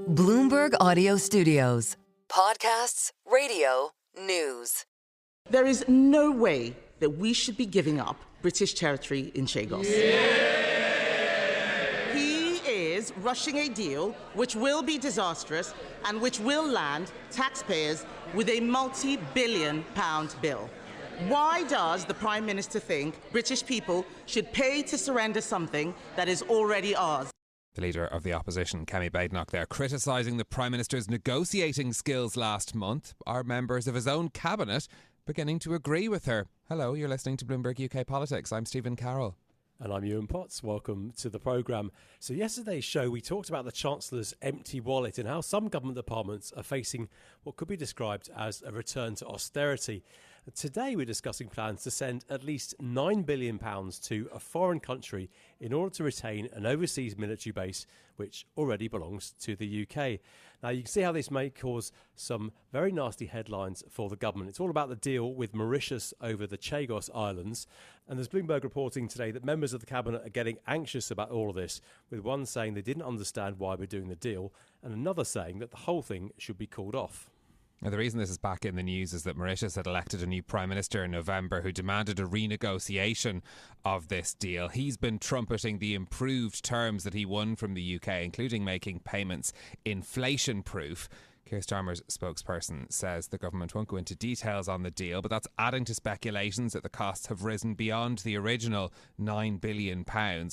Bloomberg Audio Studios. Podcasts, radio, news. There is no way that we should be giving up British territory in Chagos. He is rushing a deal which will be disastrous and which will land taxpayers with a multi-billion-pound bill. Why does the Prime Minister think British people should pay to surrender something that is already ours? The leader of the opposition, Kemi Badenoch, there criticising the Prime Minister's negotiating skills last month. Are members of his own cabinet beginning to agree with her? Hello, you're listening to Bloomberg UK Politics. I'm Stephen Carroll. And I'm Yuan. Welcome to the programme. So yesterday's show, we talked about the Chancellor's empty wallet and how some government departments are facing what could be described as a return to austerity. Today we're discussing plans to send at least £9 billion to a foreign country in order to retain an overseas military base which already belongs to the UK. Now you can see how this may cause some very nasty headlines for the government. It's all about the deal with Mauritius over the Chagos Islands. And there's Bloomberg reporting today that members of the cabinet are getting anxious about all of this, with one saying they didn't understand why we're doing the deal and another saying that the whole thing should be called off. Now, the reason this is back in the news is that Mauritius had elected a new Prime Minister in November who demanded a renegotiation of this deal. He's been trumpeting the improved terms that he won from the UK, including making payments inflation-proof. Keir Starmer's spokesperson says the government won't go into details on the deal, but that's adding to speculations that the costs have risen beyond the original £9 billion.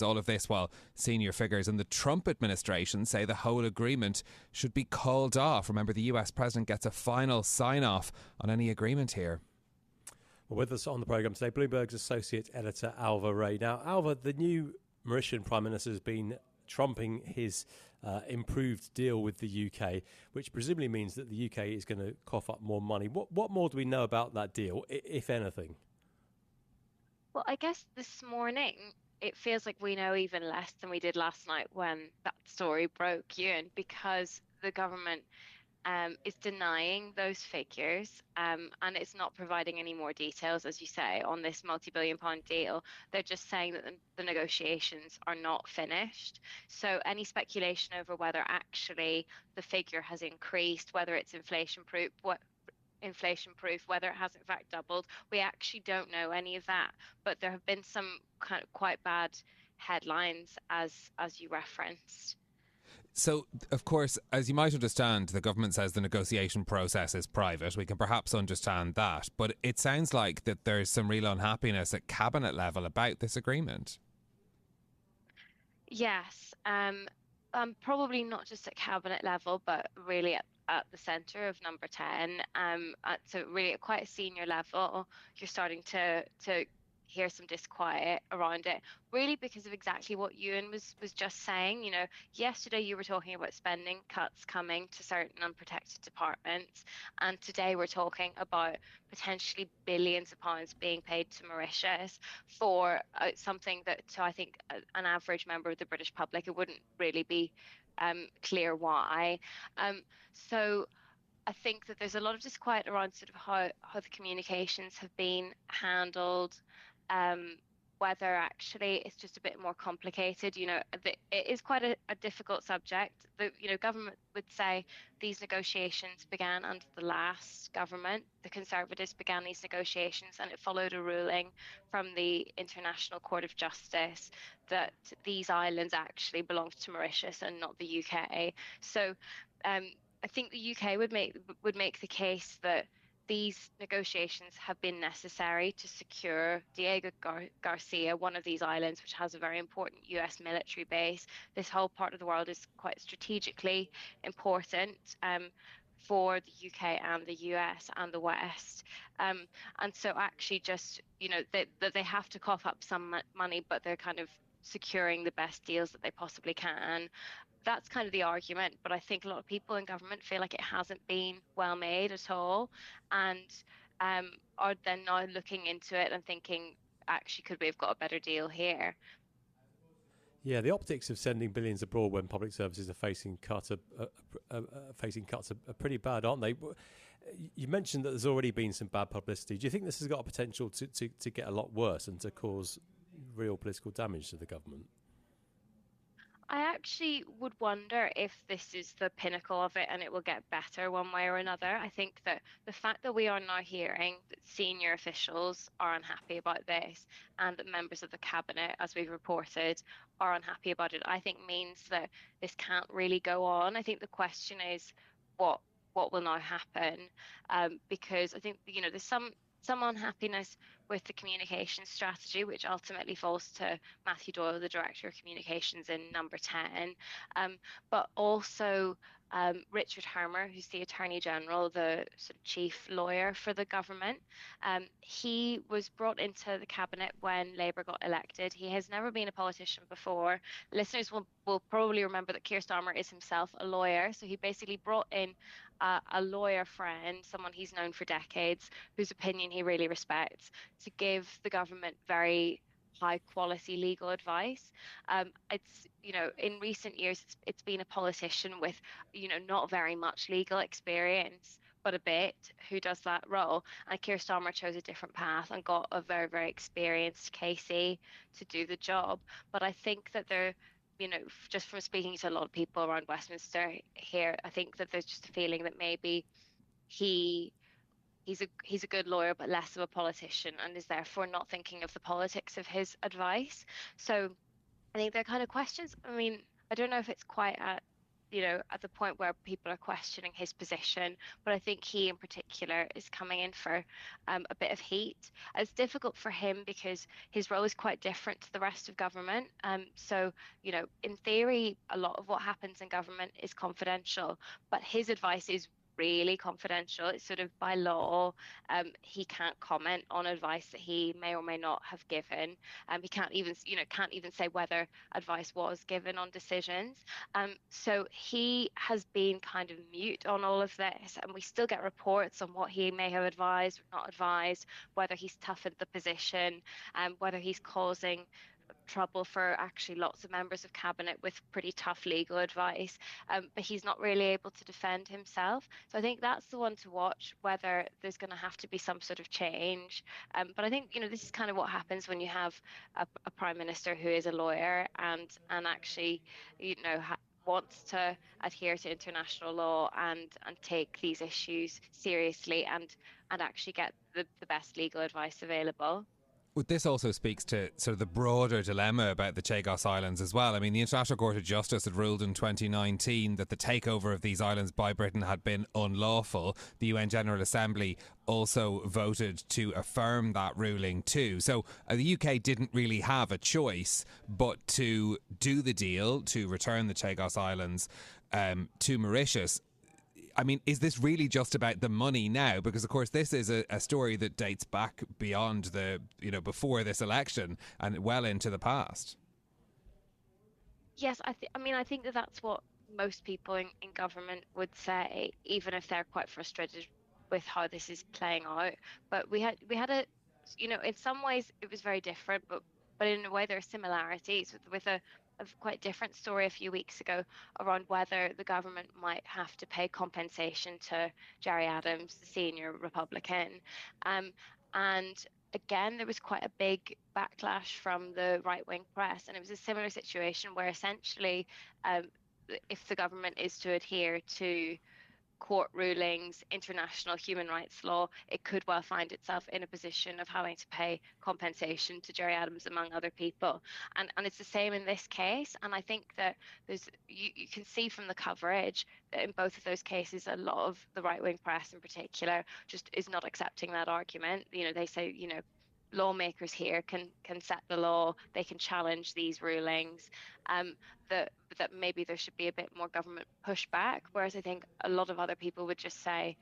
All of this while senior figures in the Trump administration say the whole agreement should be called off. Remember, the US president gets a final sign-off on any agreement here. Well, with us on the programme today, Bloomberg's associate editor Ailbhe Rea. Now, Ailbhe, the new Mauritian Prime Minister has been trumping his improved deal with the UK, which presumably means that the UK is going to cough up more money. What more do we know about that deal, if anything? Well, I guess this morning it feels like we know even less than we did last night when that story broke, Yuan, because the government is denying those figures and it's not providing any more details, as you say, on this multi-billion-pound deal. They're just saying that the negotiations are not finished. So any speculation over whether actually the figure has increased, whether it's inflation-proof, whether it has in fact doubled, we actually don't know any of that. But there have been some kind of quite bad headlines, as you referenced. So, of course, as you might understand, the government says the negotiation process is private. We can perhaps understand that. But it sounds like that there's some real unhappiness at cabinet level about this agreement. Yes. Probably not just at cabinet level, but really at the centre of number 10. So really at quite a senior level, you're starting to hear some disquiet around it, really because of exactly what Yuan was just saying. You know, yesterday you were talking about spending cuts coming to certain unprotected departments, and today we're talking about potentially billions of pounds being paid to Mauritius for something that, to I think an average member of the British public, it wouldn't really be clear why. So I think that there's a lot of disquiet around sort of how the communications have been handled. Whether actually it's just a bit more complicated. You know, it is quite a difficult subject. The government would say these negotiations began under the last government. The Conservatives began these negotiations, and it followed a ruling from the International Court of Justice that these islands actually belonged to Mauritius and not the UK. So I think the UK would make the case that these negotiations have been necessary to secure Diego Garcia, one of these islands, which has a very important US military base. This whole part of the world is quite strategically important for the UK and the US and the West. And so actually just, they have to cough up some money, but they're kind of securing the best deals that they possibly can. That's kind of the argument, but I think a lot of people in government feel like it hasn't been well made at all, and are then now looking into it and thinking, actually, could we have got a better deal here? Yeah, the optics of sending billions abroad when public services are facing cuts are pretty bad, aren't they? You mentioned that there's already been some bad publicity. Do you think this has got a potential to get a lot worse and to cause real political damage to the government? I actually would wonder if this is the pinnacle of it and it will get better one way or another. I think that the fact that we are now hearing that senior officials are unhappy about this and that members of the cabinet, as we've reported, are unhappy about it, I think means that this can't really go on. I think the question is what what will now happen? Because I think there's some unhappiness with the communication strategy, which ultimately falls to Matthew Doyle, the Director of Communications in Number 10, but also Richard Hermer, who's the Attorney General, the sort of chief lawyer for the government. He was brought into the cabinet when Labour got elected. He has never been a politician before. Listeners will probably remember that Keir Starmer is himself a lawyer, so he basically brought in a lawyer friend, someone he's known for decades, whose opinion he really respects, to give the government very high quality legal advice. It's, in recent years, it's been a politician with, not very much legal experience, but a bit, who does that role. And Keir Starmer chose a different path and got a very, very experienced KC to do the job. But I think that just from speaking to a lot of people around Westminster here, I think that there's just a feeling that maybe he he's a good lawyer but less of a politician and is therefore not thinking of the politics of his advice. So I think they're kind of questions. I mean, I don't know if it's quite at the point where people are questioning his position, but I think he in particular is coming in for a bit of heat. It's difficult for him because his role is quite different to the rest of government. So, in theory, a lot of what happens in government is confidential, but his advice is really confidential. It's sort of by law. He can't comment on advice that he may or may not have given. He can't even say whether advice was given on decisions. So he has been kind of mute on all of this, and we still get reports on what he may have advised or not advised, whether he's toughened the position, whether he's causing trouble for actually lots of members of cabinet with pretty tough legal advice, but he's not really able to defend himself. So I think that's the one to watch, whether there's going to have to be some sort of change. But I think this is kind of what happens when you have a prime minister who is a lawyer and actually wants to adhere to international law and take these issues seriously and actually get the best legal advice available. Well, this also speaks to sort of the broader dilemma about the Chagos Islands as well. I mean, the International Court of Justice had ruled in 2019 that the takeover of these islands by Britain had been unlawful. The UN General Assembly also voted to affirm that ruling too. So the UK didn't really have a choice but to do the deal to return the Chagos Islands to Mauritius. I mean, is this really just about the money now? Because, of course, this is a story that dates back beyond before this election and well into the past. Yes, I think that that's what most people in government would say, even if they're quite frustrated with how this is playing out. But we had in some ways it was very different, but in a way there are similarities with a quite different story a few weeks ago around whether the government might have to pay compensation to Gerry Adams, the senior Republican. And again, there was quite a big backlash from the right-wing press, and it was a similar situation where essentially, if the government is to adhere to court rulings, international human rights law, it could well find itself in a position of having to pay compensation to Gerry Adams, among other people. And it's the same in this case. And I think that you can see from the coverage that in both of those cases, a lot of the right-wing press in particular just is not accepting that argument. They say, lawmakers here can set the law, they can challenge these rulings, that maybe there should be a bit more government pushback, whereas I think a lot of other people would just say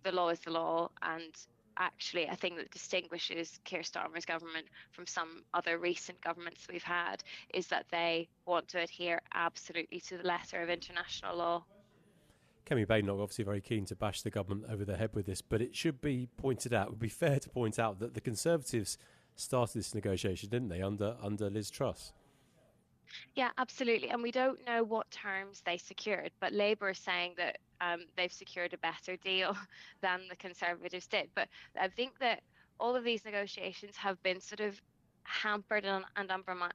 the law is the law. And actually, I think that distinguishes Keir Starmer's government from some other recent governments we've had is that they want to adhere absolutely to the letter of international law. Kemi Badenoch obviously very keen to bash the government over the head with this, but it should be pointed out, it would be fair to point out that the Conservatives started this negotiation, didn't they, under Liz Truss? Yeah, absolutely. And we don't know what terms they secured, but Labour is saying that they've secured a better deal than the Conservatives did. But I think that all of these negotiations have been sort of hampered and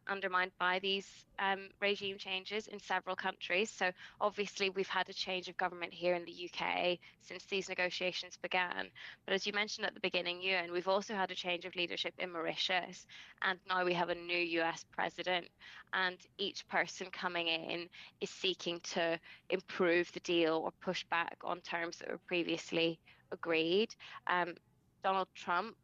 undermined by these regime changes in several countries. So obviously we've had a change of government here in the UK since these negotiations began. But as you mentioned at the beginning, Yuan, we've also had a change of leadership in Mauritius, and now we have a new US president. And each person coming in is seeking to improve the deal or push back on terms that were previously agreed. Donald Trump,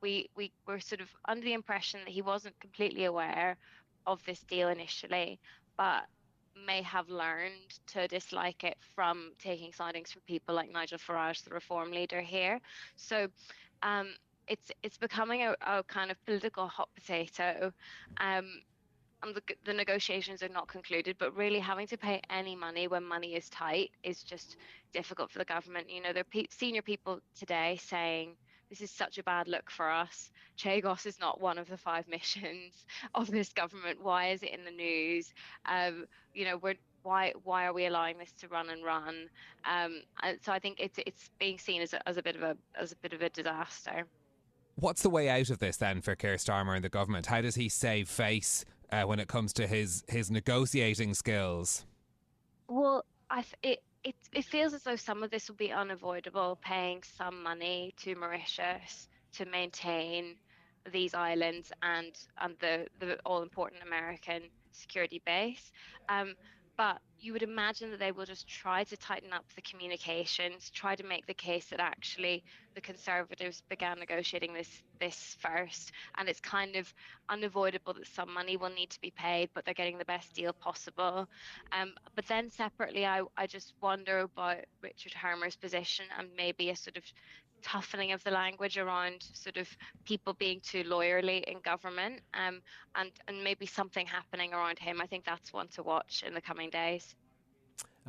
we were sort of under the impression that he wasn't completely aware of this deal initially, but may have learned to dislike it from taking sidings from people like Nigel Farage, the Reform leader here. So it's becoming a kind of political hot potato. And the negotiations are not concluded, but really having to pay any money when money is tight is just difficult for the government. You know, there are senior people today saying, this is such a bad look for us. Chagos is not one of the 5 missions of this government. Why is it in the news? You know, why are we allowing this to run and run? And so I think it's being seen as a bit of a disaster. What's the way out of this then for Keir Starmer and the government? How does he save face when it comes to his negotiating skills? Well, it feels as though some of this will be unavoidable, paying some money to Mauritius to maintain these islands and the all-important American security base. But you would imagine that they will just try to tighten up the communications, try to make the case that actually the Conservatives began negotiating this first, and it's kind of unavoidable that some money will need to be paid, but they're getting the best deal possible. But then separately, I just wonder about Richard Hermer's position and maybe a sort of toughening of the language around sort of people being too lawyerly in government, and maybe something happening around him. I think that's one to watch in the coming days.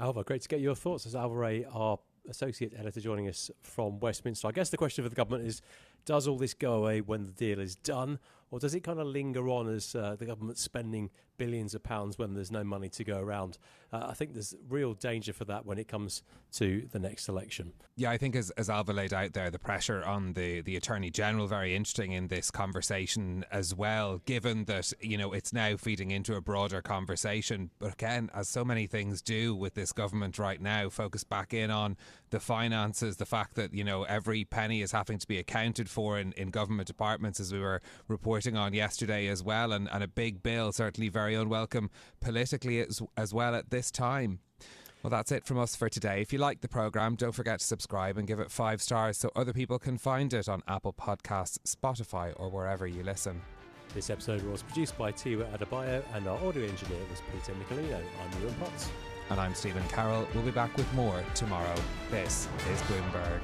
Ailbhe, great to get your thoughts. As Ailbhe Rea, our associate editor, joining us from Westminster. I guess the question for the government is, does all this go away when the deal is done, or does it kind of linger on as the government's spending billions of pounds when there's no money to go around? I think there's real danger for that when it comes to the next election. Yeah, I think as Ailbhe laid out there, the pressure on the Attorney General, very interesting in this conversation as well, given that, you know, it's now feeding into a broader conversation. But again, as so many things do with this government right now, focus back in on the finances, the fact that, you know, every penny is having to be accounted for in government departments, as we were reporting on yesterday as well, and a big bill, certainly very unwelcome politically as well at this time. Well, that's it from us for today. If you like the programme, don't forget to subscribe and give it 5 stars so other people can find it on Apple Podcasts, Spotify or wherever you listen. This episode was produced by Tiwa Adebayo and our audio engineer was Peter Nicolino. I'm Yuan Potts. And I'm Stephen Carroll. We'll be back with more tomorrow. This is Bloomberg.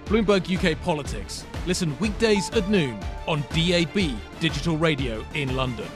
Bloomberg UK Politics. Listen weekdays at noon on DAB Digital Radio in London.